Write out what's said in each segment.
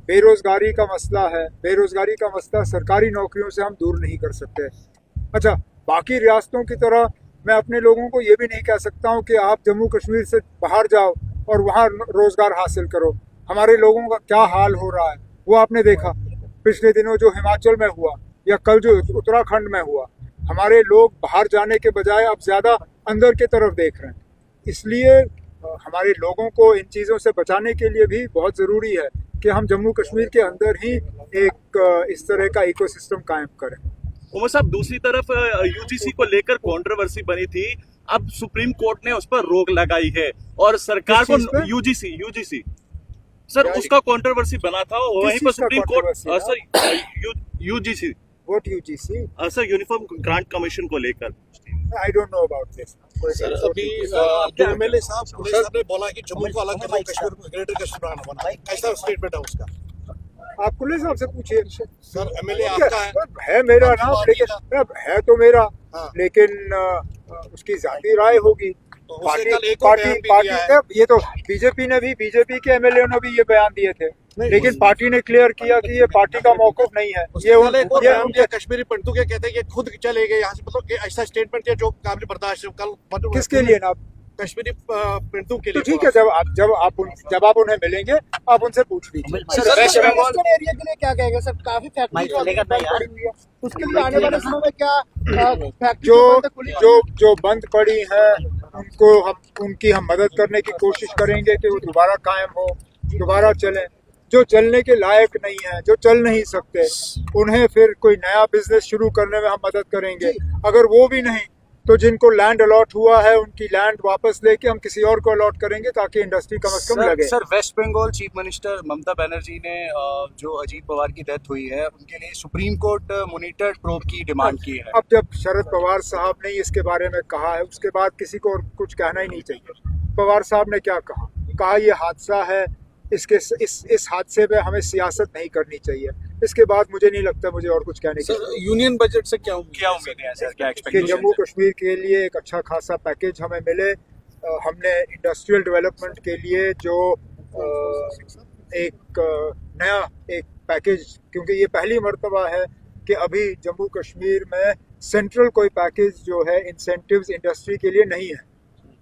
बेरोजगारी का मसला है। बेरोजगारी का मसला सरकारी नौकरियों से हम दूर नहीं कर सकते। अच्छा, बाकी रियासतों की तरह मैं अपने लोगों को ये भी नहीं कह सकता हूँ कि आप जम्मू कश्मीर से बाहर जाओ और वहाँ रोजगार हासिल करो। हमारे लोगों का क्या हाल हो रहा है वो आपने देखा पिछले दिनों जो हिमाचल में हुआ या कल जो उत्तराखंड में हुआ। हमारे लोग बाहर जाने के बजाय अब ज्यादा अंदर की तरफ देख रहे हैं। इसलिए हमारे लोगों को इन चीजों से बचाने के लिए भी बहुत जरूरी है कि हम जम्मू कश्मीर के अंदर ही एक इस तरह का इकोसिस्टम कायम करें। उमर साहब, दूसरी तरफ यूजीसी को लेकर कंट्रोवर्सी बनी थी, अब सुप्रीम कोर्ट ने उस पर रोक लगाई है और सरकार को यूजीसी सर उसका कंट्रोवर्सी बना था वहीं पर supreme court sir UGC what UGC sir uniform grant commission को लेकर I don't know about this. Sir अभी जो एमएलए साहब ने बोला कि जम्मू को अलग करो, कश्मीर को ग्रेटर कश्मीर बनाना, कैसा स्टेटमेंट है उसका? आप पुलिस साहब से पूछिए। सर एमएलए आपका है मेरा नाम, लेकिन है तो मेरा, लेकिन उसकी जाती राय होगी। पार्टी ये तो बीजेपी के एमएलए ने भी ये बयान दिए थे, लेकिन पार्टी ने क्लियर किया कि ये पार्टी का मौक़िफ़ नहीं है। ये कश्मीरी पंडितों के कहते हैं कि खुद चले गए यहाँ से, मतलब ऐसा स्टेटमेंट है जो काबिल बर्दाश्त है। कल किसके लिए ना कश्मीरी पंडितों के लिए? तो ठीक है, जब आप उन्हें मिलेंगे आप उनसे पूछ लीजिए। एरिया के लिए क्या कहेगा सर? काफी फैक्ट्री उसके लिए आने वाले समय में क्या जो बंद पड़ी है उनकी हम मदद करने की कोशिश करेंगे कि वो दोबारा कायम हो, दोबारा चलें। जो चलने के लायक नहीं है, जो चल नहीं सकते, उन्हें फिर कोई नया बिजनेस शुरू करने में हम मदद करेंगे। अगर वो भी नहीं तो जिनको लैंड अलॉट हुआ है उनकी लैंड वापस लेके हम किसी और को अलॉट करेंगे ताकि इंडस्ट्री कम से कम लगे। Sir West Bengal chief minister Mamata Banerjee ने जो अजीत पवार की डेथ हुई है उनके लिए सुप्रीम कोर्ट मॉनिटर्ड प्रोब की डिमांड की है। अब जब शरद पवार साहब ने इसके बारे में कहा है उसके बाद किसी को और कुछ कहना ही नहीं चाहिए। पवार साहब ने क्या कहा ये हादसा है, इस हादसे में हमें सियासत नहीं करनी चाहिए। इसके बाद मुझे नहीं लगता मुझे और कुछ कहने की। यूनियन बजट से क्या उम्मीद है सर? क्या एक्सपेक्टेशन? जम्मू कश्मीर के लिए एक अच्छा खासा पैकेज हमें मिले। हमने इंडस्ट्रियल डेवलपमेंट के लिए जो एक नया पैकेज, क्योंकि ये पहली मर्तबा है कि अभी जम्मू कश्मीर में सेंट्रल कोई पैकेज जो है इंसेंटिव्स इंडस्ट्री के लिए नहीं है।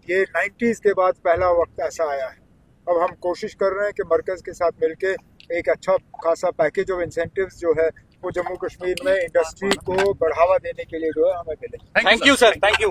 ये 90s के बाद पहला वक्त ऐसा आया है। अब हम कोशिश कर रहे हैं कि मरकज के साथ मिलके एक अच्छा खासा पैकेज ऑफ इंसेंटिव्स जो है वो जम्मू कश्मीर में इंडस्ट्री को बढ़ावा देने के लिए जो है हमें मिले। Thank you sir, thank you.